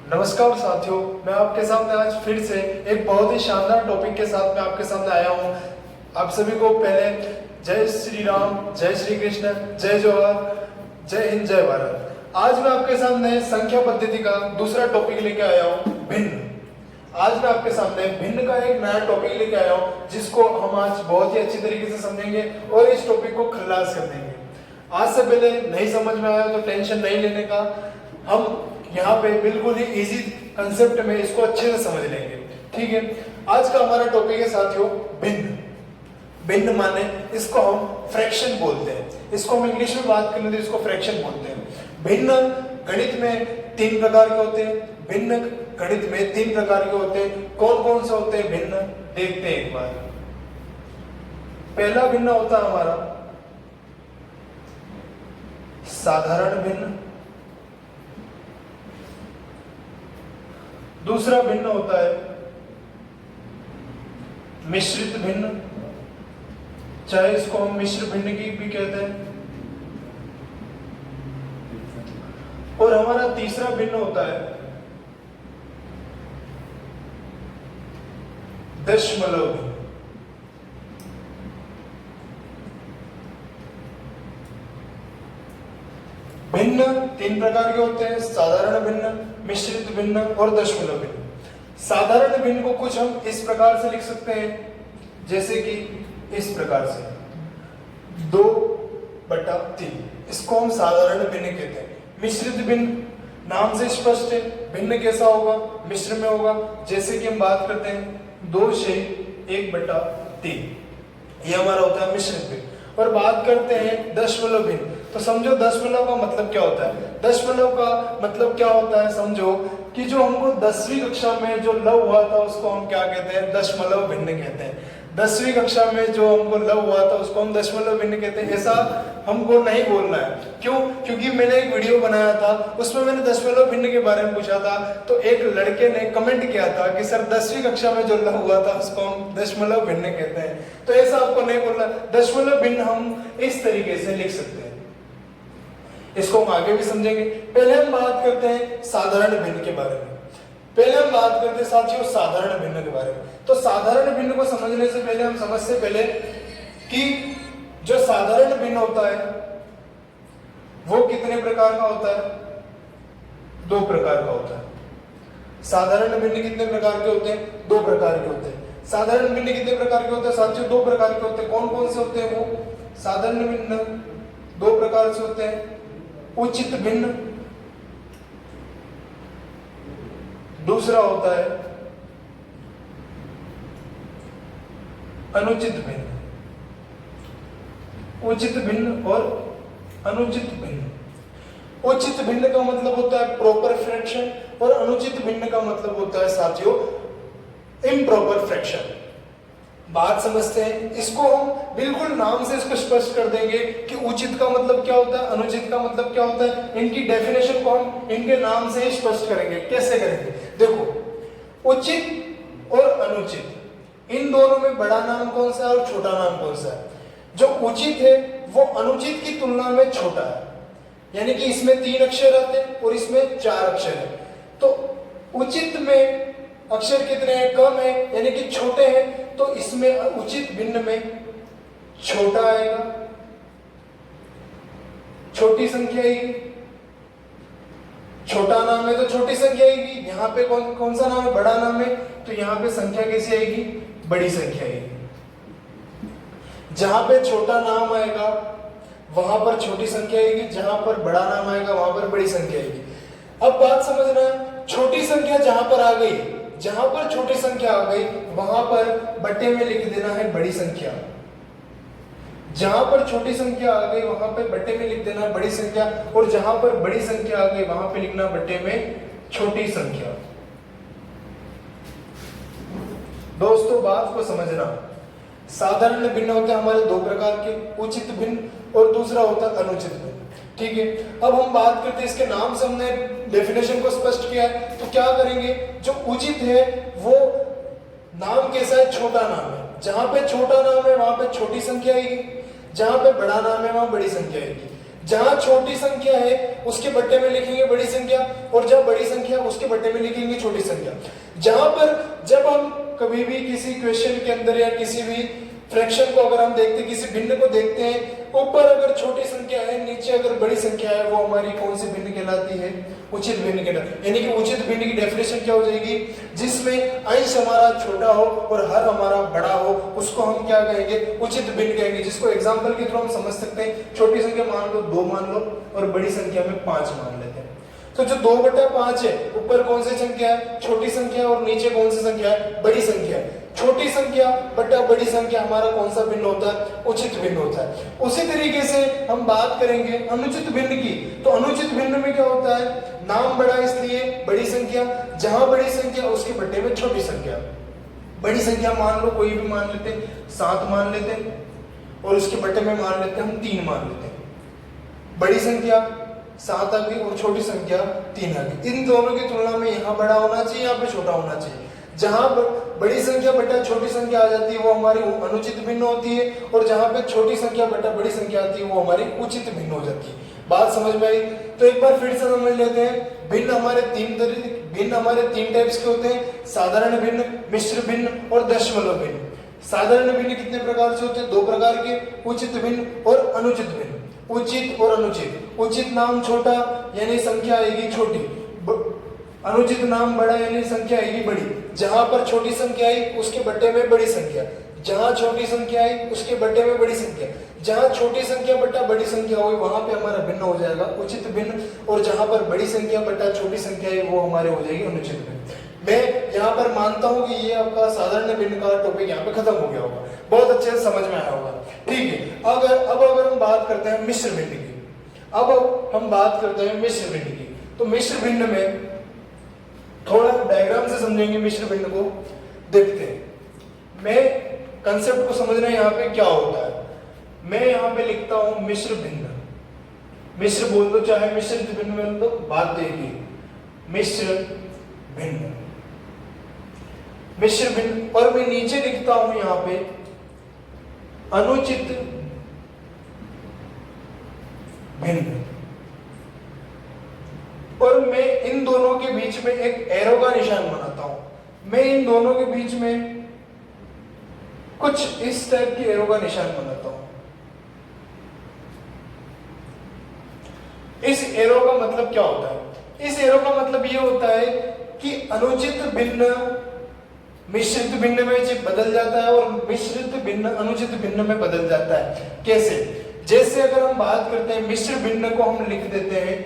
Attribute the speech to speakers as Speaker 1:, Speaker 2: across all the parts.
Speaker 1: नमस्कार साथियों, मैं आपके सामने आज फिर से एक बहुत ही शानदार टॉपिक के साथ मैं आपके सामने आया हूँ। आप सभी को पहले जय श्री राम, जय श्री कृष्ण, जय जवाहर, जय हिंद, जय भारत। आज मैं आपके सामने संख्या पद्धति का दूसरा टॉपिक लेके आया हूँ, भिन्न। आज मैं आपके सामने भिन्न का एक नया टॉपिक लेके आया हूँ, जिसको हम आज बहुत ही अच्छी तरीके से समझेंगे और इस टॉपिक को खलास कर देंगे। आज से पहले नहीं समझ में आया तो टेंशन नहीं लेने का, हम यहाँ पे बिल्कुल ही इजी कंसेप्ट में इसको अच्छे से समझ लेंगे। ठीक है, आज का हमारा टॉपिक है साथियों भिन्न। भिन्न माने इसको हम फ्रैक्शन बोलते हैं। इसको हम इंग्लिश में बात करें तो इसको फ्रैक्शन बोलते हैं। भिन्न गणित में 3 प्रकार के होते हैं। भिन्न गणित में 3 प्रकार के होते हैं। कौन कौन से होते हैं भिन्न, देखते हैं एक बार। पहला भिन्न होता है हमारा साधारण भिन्न। दूसरा भिन्न होता है मिश्रित भिन्न, चाहे इसको हम मिश्र भिन्न की भी कहते हैं। और हमारा तीसरा भिन्न होता है दशमलव भिन्न। भिन्न 3 प्रकार के होते हैं, साधारण भिन्न, मिश्रित भिन्न और दशमलव भिन्न। साधारण भिन्न को कुछ हम इस प्रकार से लिख सकते हैं, जैसे कि इस प्रकार से 2/3, इसको हम साधारण भिन्न कहते हैं। मिश्रित भिन्न नाम से स्पष्ट है, भिन्न कैसा होगा, मिश्र में होगा। जैसे कि हम बात करते हैं 2/1/3, ये हमारा होता है मिश्रित भिन्न। और बात करते हैं दशमलव भिन्न, तो समझो दशमलव का मतलब क्या होता है। दशमलव का मतलब क्या होता है, समझो कि जो हमको 10वीं कक्षा में जो लव हुआ था उसको हम क्या कहते हैं, दशमलव भिन्न कहते हैं। 10वीं कक्षा में जो हमको लव हुआ था उसको हम दशमलव भिन्न कहते हैं। ऐसा हमको नहीं बोलना है। क्यों? क्योंकि मैंने एक वीडियो बनाया था, उसमें मैंने दशमलव भिन्न के बारे में पूछा था, तो एक लड़के ने कमेंट किया था कि सर 10वीं कक्षा में जो लव हुआ था उसको हम दशमलव भिन्न कहते हैं। तो ऐसा आपको नहीं बोलना। दशमलव भिन्न हम इस तरीके से लिख सकते हैं। इसको हम आगे भी समझेंगे। पहले हम बात करते हैं साधारण भिन्न के बारे में। पहले हम बात करते हैं साथियों साधारण भिन्न के बारे में। तो साधारण भिन्न को समझने से पहले हम समझते पहले कि जो साधारण भिन्न होता है वो कितने प्रकार का होता है, 2 प्रकार का होता है। साधारण भिन्न कितने प्रकार के होते हैं, 2 प्रकार के होते हैं। साधारण भिन्न कितने प्रकार के होते हैं साथियों, 2 प्रकार के होते हैं। कौन कौन से होते हैं वो साधारण भिन्न? 2 प्रकार से होते हैं। उचित भिन्न, दूसरा होता है अनुचित भिन्न। उचित भिन्न और अनुचित भिन्न। उचित भिन्न का मतलब होता है प्रॉपर फ्रैक्शन और अनुचित भिन्न का मतलब होता है साथियों इम्प्रॉपर फ्रैक्शन। बात समझते हैं, इसको हम बिल्कुल नाम से इसको स्पष्ट कर देंगे कि उचित का मतलब क्या होता है, अनुचित का मतलब क्या होता है। इनकी डेफिनेशन को हम इनके नाम से ही स्पष्ट करेंगे। कैसे करेंगे, देखो उचित और अनुचित, इन दोनों में बड़ा नाम कौन सा है और छोटा नाम कौन सा है। जो उचित है वो अनुचित की तुलना में छोटा है, यानी कि इसमें 3 अक्षर आते हैं और इसमें 4 अक्षर है। तो उचित में अक्षर कितने हैं, कम है, यानी कि छोटे हैं, तो इसमें उचित भिन्न में छोटा आएगा, छोटी संख्या आएगी। छोटा नाम है तो छोटी संख्या आएगी। यहाँ पे कौन सा नाम है, बड़ा नाम है, तो यहाँ पे संख्या कैसी आएगी, बड़ी संख्या आएगी। जहां पे छोटा नाम आएगा वहां पर छोटी संख्या आएगी, जहां पर बड़ा नाम आएगा वहां पर बड़ी संख्या आएगी। अब बात समझना, छोटी संख्या जहां पर आ गई, जहां पर छोटी संख्या आ गई वहां पर बट्टे में लिख देना है बड़ी संख्या। जहां पर छोटी संख्या आ गई वहां पर बट्टे में लिख देना है बड़ी संख्या, और जहां पर बड़ी संख्या आ गई वहां पे लिखना बट्टे में छोटी संख्या। दोस्तों बात को समझना, साधारण भिन्न होते हैं हमारे 2 प्रकार के, उचित भिन्न और दूसरा होता है अनुचित भिन्न। ठीक है, अब हम बात करते हैं, इसके नाम से हमने डेफिनेशन को स्पष्ट किया है, तो क्या करेंगे, जो उचित है वो नाम कैसा है, छोटा नाम है। जहां पे छोटा नाम है वहां पे छोटी संख्या आएगी, जहां पे बड़ा नाम है वहां बड़ी संख्या आएगी। जहां छोटी संख्या है उसके बट्टे में लिखेंगे बड़ी संख्या, और जहां बड़ी संख्या उसके बट्टे में लिखेंगे छोटी संख्या। जहां पर जब हम कभी भी किसी क्वेश्चन के अंदर या किसी भी फ्रैक्शन को अगर हम देखते हैं, किसी भिन्न को देखते हैं, ऊपर अगर छोटी संख्या है, नीचे अगर बड़ी संख्या है, वो हमारी कौन सी भिन्न कहलाती है? उचित भिन्न कहलाती है। यानी कि उचित भिन्न की डेफिनेशन क्या हो जाएगी? जिसमें अंश हमारा छोटा हो और हर हमारा बड़ा हो, उसको हम क्या कहेंगे? उचित भिन्न कहेंगे। जिसको एग्जांपल के थ्रू हम समझ सकते हैं। छोटी संख्या मान लो 2 मान लो, और बड़ी संख्या में 5 मान लेते हैं। तो जो 2/5 है, ऊपर कौन सी संख्या है? छोटी संख्या, और नीचे कौन सी संख्या है? बड़ी संख्या। छोटी संख्या बटा बड़ी संख्या हमारा कौन सा भिन्न होता है? उचित भिन्न होता है। उसी तरीके से हम बात करेंगे अनुचित भिन्न की। तो अनुचित भिन्न में क्या होता है? नाम बड़ा इसलिए बड़ी संख्या, जहां बड़ी संख्या उसके बट्टे में छोटी संख्या। बड़ी संख्या मान लो कोई भी मान लेते, 7 मान लेते, और उसके बट्टे में मान लेते हम 3 मान लेते। बड़ी संख्या 7 आ गई और छोटी संख्या 3 आ गई। इन दोनों की तुलना में यहाँ बड़ा होना चाहिए, यहाँ पे छोटा होना चाहिए। जहां बड़ी संख्या बटा छोटी संख्या आ जाती है वो हमारी अनुचित भिन्न होती है, और जहां पे छोटी संख्या बटा बड़ी संख्या आती है वो हमारी उचित भिन्न हो जाती है। बात समझ में आई? तो एक बार फिर से समझ लेते हैं। भिन्न हमारे 3 टाइप्स के होते हैं, साधारण भिन्न, मिश्र भिन्न और दशमलव भिन्न। साधारण भिन्न कितने प्रकार से होते हैं? 2 प्रकार के, उचित भिन्न और अनुचित भिन्न। उचित और अनुचित। उचित नाम छोटा यानी संख्या आएगी छोटी, अनुचित नाम बड़ा यानी संख्या आएगी बड़ी। जहां पर छोटी संख्या आई उसके बट्टे में बड़ी संख्या, जहां छोटी संख्या आई उसके बट्टे में बड़ी संख्या, जहां छोटी संख्या बट्टा बड़ी संख्या हुई वहां पे हमारा भिन्न हो जाएगा उचित भिन्न, और जहां पर बड़ी संख्या बट्टा छोटी संख्या है वो हमारे हो जाएगी अनुचित भिन्न। मैं यहाँ पर मानता हूँ कि ये आपका साधारण भिन्न का टॉपिक यहाँ पे खत्म हो गया होगा, बहुत अच्छे से समझ में आया होगा। ठीक है, अगर हम बात करते हैं मिश्र भिन्न की, अब हम बात करते हैं मिश्र भिन्न की। तो मिश्र भिन्न में थोड़ा डायग्राम से समझेंगे। मिश्र भिन्न को देखते हैं। मैं कंसेप्ट को समझना यहाँ पे क्या होता है। मैं यहाँ पे लिखता हूं मिश्र भिन्न। मिश्र बोल दो चाहे मिश्रित भिन्न बोल दो, बात देखिए। मिश्र भिन्न, मिश्र भिन्न, और मैं नीचे लिखता हूं यहाँ पे अनुचित भिन्न, और मैं इन दोनों के बीच में एक एरो का निशान बनाता हूं। मैं इन दोनों के बीच में कुछ इस टाइप की एरो का निशान बनाता हूं। इस एरो का मतलब क्या होता है? इस एरो का मतलब ये होता है कि अनुचित भिन्न मिश्रित भिन्न में बदल जाता है और मिश्रित भिन्न अनुचित भिन्न में बदल जाता है। कैसे? जैसे अगर हम बात करते हैं मिश्र भिन्न को हम लिख देते हैं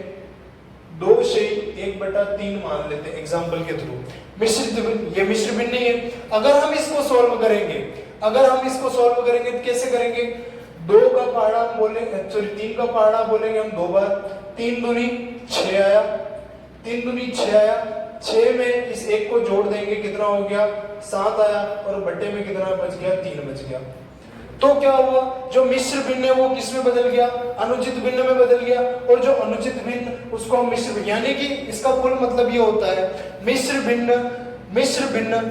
Speaker 1: 2/1/3 मान लेते हैं एग्जांपल के थ्रू। मिश्रित भिन्न, ये मिश्र भिन्न नहीं है। अगर हम इसको सॉल्व करेंगे, तो कैसे करेंगे? 2 का पहाड़ा बोलेंगे, सॉरी 3 का पहाड़ा बोलेंगे हम 2 बार। 3 दूनी 6 आया, 3 दूनी 6 आया। 6 में इस एक को जोड़ देंगे, कितना हो गया? 7 आया, और बट्टे में कितना बच गया? 3 बच गया। तो क्या हुआ? जो मिश्र भिन्न है वो किस में बदल गया? अनुचित भिन्न में बदल गया, और जो अनुचित भिन्न उसको हम मिश्र भिन्न, यानी कि इसका कुल मतलब ये होता है मिश्र भिन्न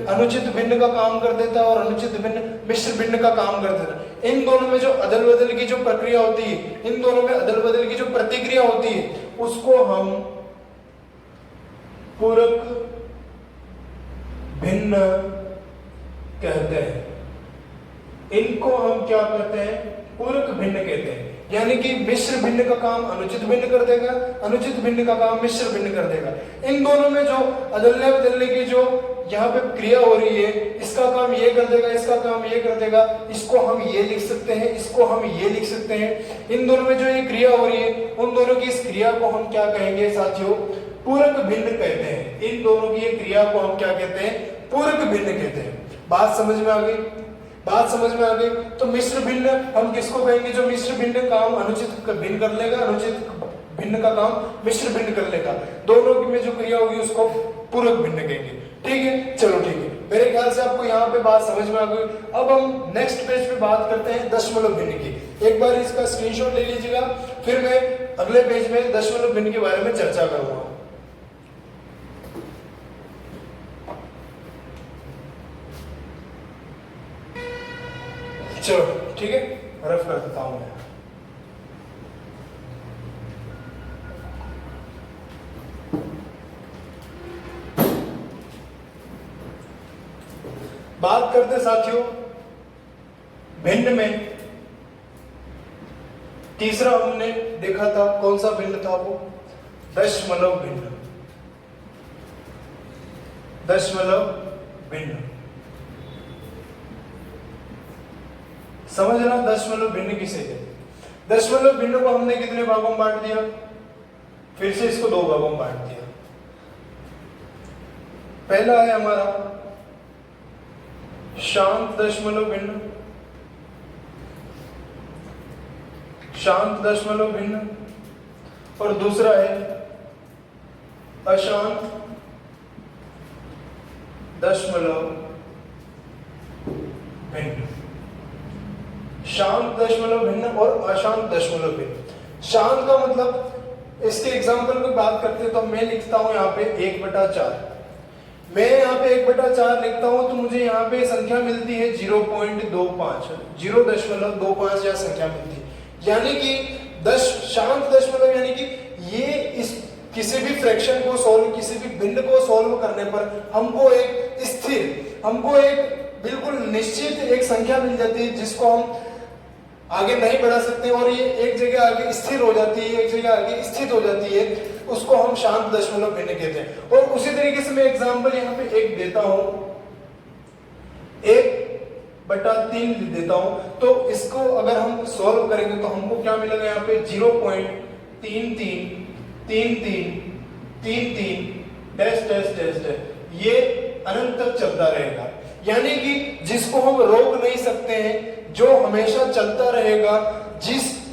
Speaker 1: अनुचित भिन्न का काम कर देता है और अनुचित भिन्न मिश्र भिन्न का काम कर देता है। इन दोनों में जो अदल बदल की जो प्रक्रिया होती है, इन दोनों में अदल बदल की जो प्रतिक्रिया होती है, उसको हम पूरक भिन्न कहते हैं। इनको हम क्या कहते हैं? पूरक भिन्न कहते हैं। यानी कि मिश्र भिन्न का काम अनुचित भिन्न कर देगा, अनुचित भिन्न का काम मिश्र भिन्न कर देगा। इन दोनों में जो अदलने बदलने की जो यहाँ पे क्रिया हो रही है, इसका काम ये कर देगा, इसका काम ये कर देगा, इसको हम ये लिख सकते हैं, इसको हम ये लिख सकते हैं। इन दोनों में जो ये क्रिया हो रही है, उन दोनों की इस क्रिया को हम क्या कहेंगे साथियों? पूरक भिन्न कहते हैं। इन दोनों की ये क्रिया को हम क्या कहते हैं? पूरक भिन्न कहते हैं। बात समझ में आ गई? तो मिश्र भिन्न हम किसको कहेंगे? जो मिश्र भिन्न काम अनुचित भिन्न कर लेगा, अनुचित भिन्न का काम मिश्र भिन्न कर लेगा। दोनों की में जो क्रिया होगी उसको पूरक भिन्न कहेंगे। ठीक है, चलो ठीक है। मेरे ख्याल से आपको यहाँ पे बात समझ में आ गई। अब हम नेक्स्ट पेज पे बात करते हैं दशमलव भिन्न की। एक बार इसका स्क्रीनशॉट ले लीजिएगा, फिर मैं अगले पेज में दशमलव भिन्न के बारे में चर्चा करूंगा। चलो ठीक है, रफ कर देता हूं मैं। बात करते साथियों भिन्न में, तीसरा हमने देखा था, कौन सा भिन्न था वो? दशमलव भिन्न। दशमलव भिन्न, समझना दशमलव भिन्न किसे कहते हैं? दशमलव भिन्न को हमने कितने भागों में बांट दिया? फिर से इसको दो भागों में बांट दिया। पहला है हमारा शांत दशमलव भिन्न, शांत दशमलव भिन्न, और दूसरा है अशांत दशमलव भिन्न। शांत दशमलव भिन्न और अशांत दशमलव भिन्न। शांत का मतलब, इसके एग्जाम्पल की बात करते हैं तो मैं लिखता हूं यहाँ पे 1/4। मैं यहाँ पे 1/4 लिखता हूं तो मुझे यहाँ पे संख्या मिलती है 0.25, 0.25 या संख्या मिलती है। यानी कि शांत दशमलव यानी कि ये इस किसी भी फ्रैक्शन को सॉल्व, किसी भी भिन्न को सॉल्व करने पर हमको एक स्थिर, हमको एक बिल्कुल निश्चित एक संख्या मिल जाती है जिसको हम आगे नहीं बढ़ा सकते और ये एक जगह आगे स्थिर हो जाती है, एक जगह आगे स्थित हो जाती है, उसको हम शांत दशमलव भिन्न कहते हैं। और उसी तरीके से मैं एग्जांपल यहाँ पे एक देता हूं, 1/3 देता हूं, तो इसको अगर हम सॉल्व करेंगे तो हमको क्या मिलेगा? यहाँ पे 0.333333 डैश डैश डैश डैश, ये अनंत तक चलता रहेगा। यानी कि जिसको हम रोक नहीं सकते हैं, जो हमेशा चलता रहेगा,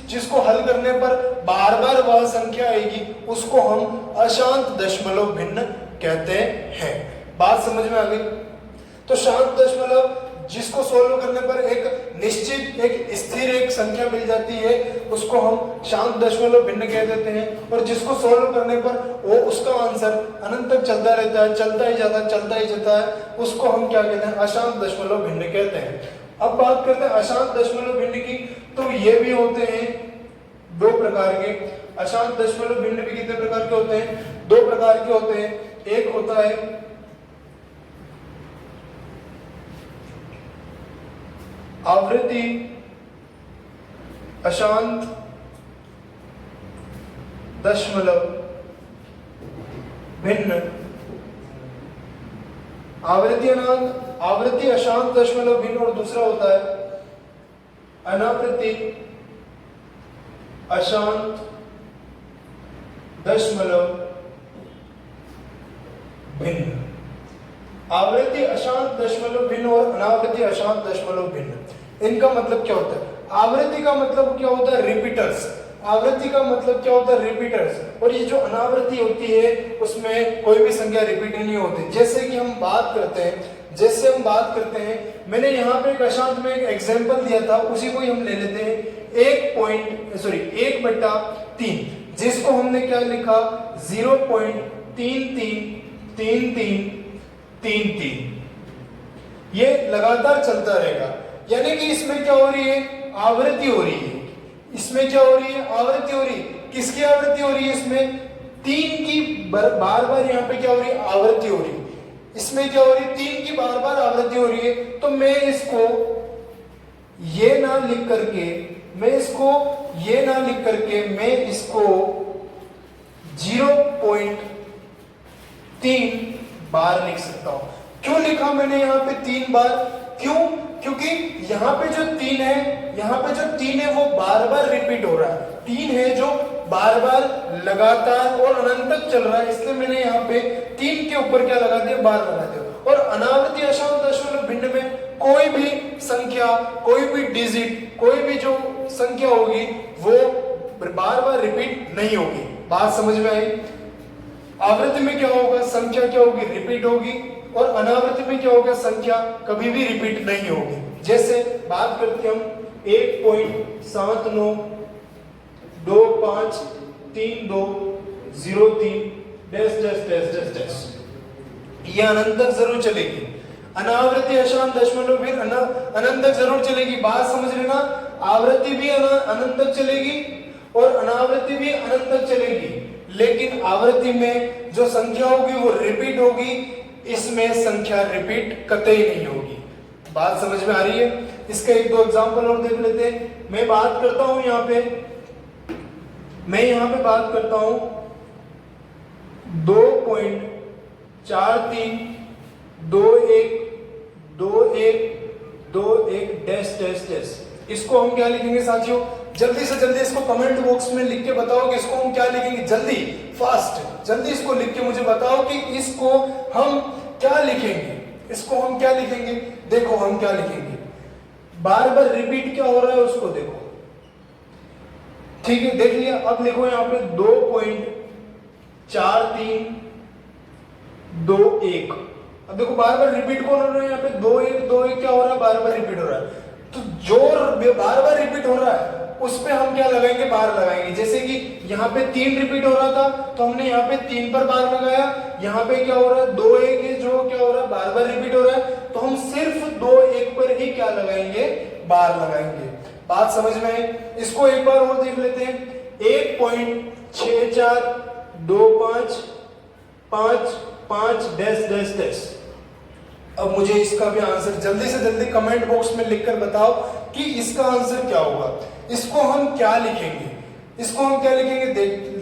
Speaker 1: जिसको हल करने पर बार बार वह संख्या आएगी, उसको हम अशांत दशमलव भिन्न कहते हैं। बात समझ में आ गई? तो शांत दशमलव जिसको सोल्व करने पर एक निश्चित, एक स्थिर एक संख्या मिल जाती है, उसको हम शांत दशमलव भिन्न कह देते हैं। और जिसको सोल्व करने पर वो उसका आंसर अनंत तक चलता रहता है, चलता ही जाता है, उसको हम क्या कहते हैं? अशांत दशमलव भिन्न कहते हैं। अब बात करते हैं अशांत दशमलव भिन्न की, तो ये भी होते हैं दो प्रकार के। अशांत दशमलव भिन्न भी कितने प्रकार के होते हैं? दो प्रकार के होते हैं। एक होता है आवृत्ति अशांत दशमलव भिन्न, आवृत्ति अशांत दशमलव भिन्न, और दूसरा होता है अनावृत्ति अशांत दशमलव भिन्न। आवृत्ति अशांत दशमलव भिन्न और अनावृत्ति अशांत दशमलव भिन्न, इनका मतलब क्या होता है? आवृत्ति का मतलब क्या होता है? रिपीटर्स। आवृत्ति का मतलब क्या होता है? रिपीटर्स। और ये जो अनावृत्ति होती है उसमें कोई भी संख्या रिपीट नहीं होती। जैसे कि हम बात करते हैं, मैंने यहाँ पे एक अशांत में एक एग्जांपल दिया था, उसी को ही हम ले लेते हैं 1/3, जिसको हमने क्या लिखा? 0.333333। ये लगातार चलता रहेगा। यानी कि इसमें क्या हो रही है? आवृत्ति हो रही है। इसमें क्या हो रही है? आवृत्ति हो रही है। किसकी आवृत्ति हो रही है? इसमें 3 की बार बार यहाँ पे क्या हो रही है? आवृत्ति हो रही है। इसमें क्या हो रही है? 3 की बार बार आवृत्ति हो रही है। तो मैं इसको ये ना लिख करके मैं इसको 0.3 बार लिख सकता हूं। क्यों लिखा मैंने यहाँ पे 3 बार? क्यों? क्योंकि यहाँ पे जो 3 है वो बार बार रिपीट हो रहा है। 3 है जो बार बार लगातार और अनंत तक चल रहा है, इसलिए मैंने यहाँ पे 3 के ऊपर क्या लगा दिया? बार लगा दिया। और अनावृत्ति अशांत दशमलव भिन्न में कोई भी संख्या, कोई भी डिजिट, कोई भी जो संख्या होगी वो बार बार रिपीट नहीं होगी। बात समझ में आई? आवृत्ति में क्या होगा? संख्या क्या होगी? रिपीट होगी। और अनावृत्ति में क्या होगा? संख्या कभी भी रिपीट नहीं होगी। जैसे बात करते हम 1.79253203 dash dash dash dash dash, ये अनंत तक जरूर चलेगी। अनावृत्ति अशांत दशमलव भिन्न अनंत तक जरूर चलेगी। बात समझ लेना, आवृत्ति भी अनंत तक चलेगी और अनावृत्ति भी अनंत तक चलेगी। लेकिन आवृत्ति में जो संख्या होगी वो रिपीट होगी, इसमें संख्या रिपीट कतई नहीं होगी। बात समझ में आ रही है? इसका एक दो एग्जांपल और देख लेते हैं। मैं बात करता हूं यहाँ पे बात करता हूं 2.43212121 डैश डैश डैश। इसको हम क्या लिखेंगे साथियों? जल्दी से जल्दी इसको कमेंट बॉक्स में लिख के बताओ कि इसको हम क्या लिखेंगे। जल्दी फास्ट जल्दी इसको लिख के मुझे बताओ कि इसको हम क्या लिखेंगे। इसको हम क्या लिखेंगे? देखो हम क्या लिखेंगे, बार बार रिपीट क्या हो रहा है उसको देखो। ठीक है, देख लिया। अब लिखो यहाँ पे 2.4321। अब देखो बार बार रिपीट कौन हो रहा है यहाँ पे? 2.1 क्या हो रहा है? बार बार रिपीट हो रहा है। तो जो बार बार रिपीट हो रहा है उस पे हम क्या लगाएंगे? बार लगाएंगे। जैसे कि यहाँ पे 3 रिपीट हो रहा था तो हमने यहाँ पे 3 पर बार लगाया। यहाँ पे क्या हो रहा है? 2.1 जो क्या हो रहा है? बार बार रिपीट हो रहा है, तो हम सिर्फ 2.1 पर ही क्या लगाएंगे? बार लगाएंगे। बात समझ में है? इसको एक बार और देख लेते हैं। 1.642555 डैश डैश डैश। अब मुझे इसका भी आंसर जल्दी से जल्दी कमेंट बॉक्स में लिखकर बताओ कि इसका आंसर क्या होगा। इसको हम क्या लिखेंगे?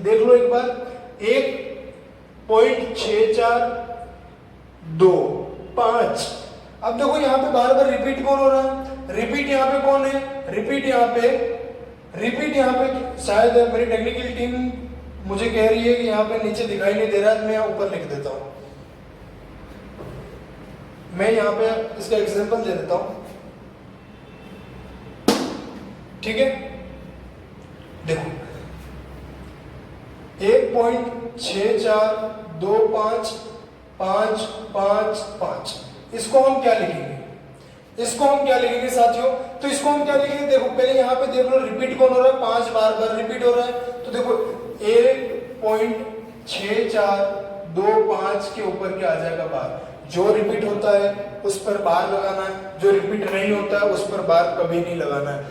Speaker 1: देख लो एक बार। 1.6425। अब देखो यहाँ पे बार बार रिपीट कौन हो रहा है? रिपीट यहाँ पे कौन है? रिपीट यहाँ पे शायद मेरी टेक्निकल टीम मुझे कह रही है कि यहाँ पे नीचे दिखाई नहीं दे रहा है, मैं यहाँ ऊपर लिख देता हूँ। मैं यहाँ पे इसका एग्जांपल दे देता हूँ। ठीक है, देखो 1.64255555। इसको हम क्या लिखेंगे साथियों? तो इसको हम क्या लिखेंगे? देखो पहले यहाँ पे देख लो रिपीट कौन हो रहा है? 5 बार बार रिपीट हो रहा है। तो देखो 1.6425 के ऊपर क्या आ जाएगा? बार। जो रिपीट होता है उस पर बार लगाना है, जो रिपीट नहीं होता है उस पर बार कभी नहीं लगाना है।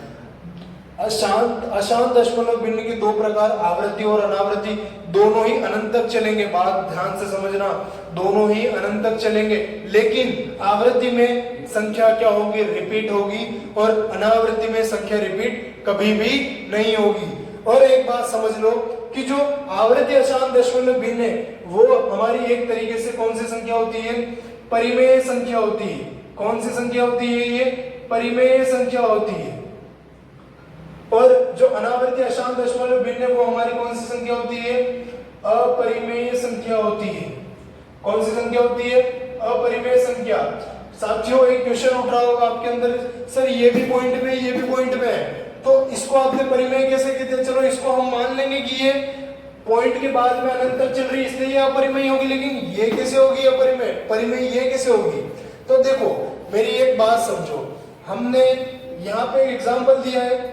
Speaker 1: अशांत दशमलव भिन्न के दो प्रकार, आवृत्ति और अनावृत्ति, दोनों ही अनंत तक चलेंगे। बात ध्यान से समझना, दोनों ही अनंत तक चलेंगे। लेकिन आवृत्ति में संख्या क्या होगी? रिपीट होगी, और अनावृत्ति में संख्या रिपीट कभी भी नहीं होगी। और एक बात समझ लो कि जो आवृत्ति अशांत दशमलव भिन्न है वो हमारी एक तरीके से कौन सी संख्या होती है? परिमेय संख्या होती है। कौन सी संख्या होती है? ये परिमेय संख्या होती है। और जो अनावृत्ति अशांत दशमलव भिन्न है वो हमारी कौन सी संख्या होती है? अपरिमेय संख्या होती है। कौन सी संख्या होती है? अपरिमेय संख्या। साथियों एक क्वेश्चन उठ रहा होगा आपके अंदर, सर ये भी पॉइंट में ये भी पॉइंट में है, तो इसको आपने परिमेय कैसे कहते हैं? चलो इसको हम मान लेंगे कि ये पॉइंट के बाद में अनंत तक चल रही है इसलिए ये अपरिमेय होगी, लेकिन ये कैसे होगी अपरिमेय? परिमेय ये कैसे होगी? तो देखो मेरी एक बात समझो, हमने यहाँ पे एग्जांपल दिया है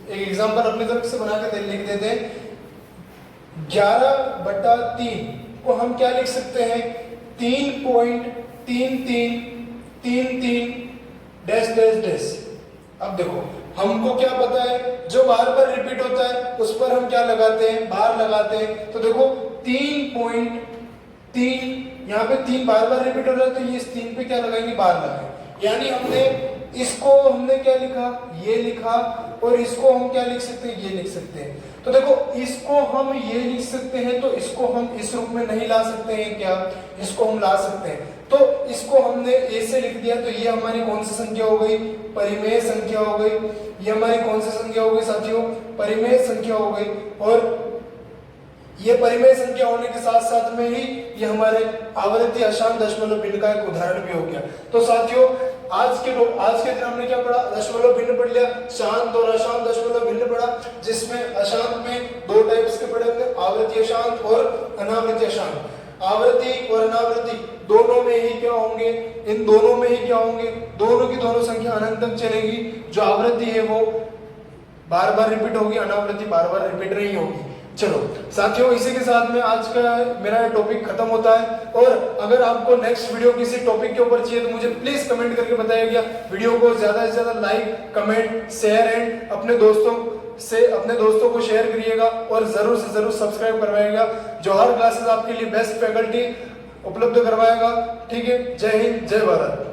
Speaker 1: एक एग्जांपल अपनी तरफ से बना के लिख देते हैं। 11/3 को हम क्या लिख सकते हैं? 3.3333 डैश डैश डैश। अब देखो हमको क्या पता है? जो बार बार रिपीट होता है उस पर हम क्या लगाते हैं? बार लगाते हैं। तो देखो 3.3, यहाँ पे 3 बार बार रिपीट हो रहा है तो ये इस 3 पे क्या लगाएंगे? बार लगाएंगे। यानी हमने क्या लिखा? ये लिखा। और इसको हम क्या लिख सकते हैं? ये लिख सकते हैं। तो देखो इसको हम ये लिख सकते हैं, तो इसको हम इस रूप में नहीं ला सकते हैं क्या? इसको हम ला सकते हैं। तो इसको हमने ए से लिख दिया, तो ये हमारी कौन सी संख्या हो गई? परिमेय संख्या हो गई। ये हमारी कौन सी संख्या हो गई साथियों? परिमेय संख्या हो गई। और ये परिमेय संख्या होने के साथ साथ में ही ये हमारे आवृत्ति अशांत दशमलव भिन्न का एक उदाहरण भी हो गया। तो साथियों आज के दिन हमने क्या पढ़ा? दशमलव भिन्न पढ़ लिया, शांत और अशांत दशमलव भिन्न पढ़ा, जिसमें अशांत में 2 टाइप्स के पढ़े हमने, आवृत्ति अशांत और अनावृत्ति अशांत। आवृत्ति और अनावृत्ति दोनों में ही क्या होंगे? इन दोनों में ही क्या होंगे? दोनों की दोनों संख्या अनंत तक चलेगी। जो आवृत्ति है वो बार बार रिपीट होगी, अनावृत्ति बार बार रिपीट नहीं होगी। चलो साथियों इसी के साथ में आज का मेरा टॉपिक खत्म होता है। और अगर आपको नेक्स्ट वीडियो किसी टॉपिक के ऊपर चाहिए तो मुझे प्लीज कमेंट करके बताइएगा। वीडियो को ज्यादा से ज्यादा लाइक, कमेंट, शेयर एंड अपने दोस्तों को शेयर करिएगा और जरूर से जरूर सब्सक्राइब करवाइएगा। जौहर क्लासेस आपके लिए बेस्ट फैकल्टी उपलब्ध करवाएगा। ठीक है, जय हिंद, जय भारत।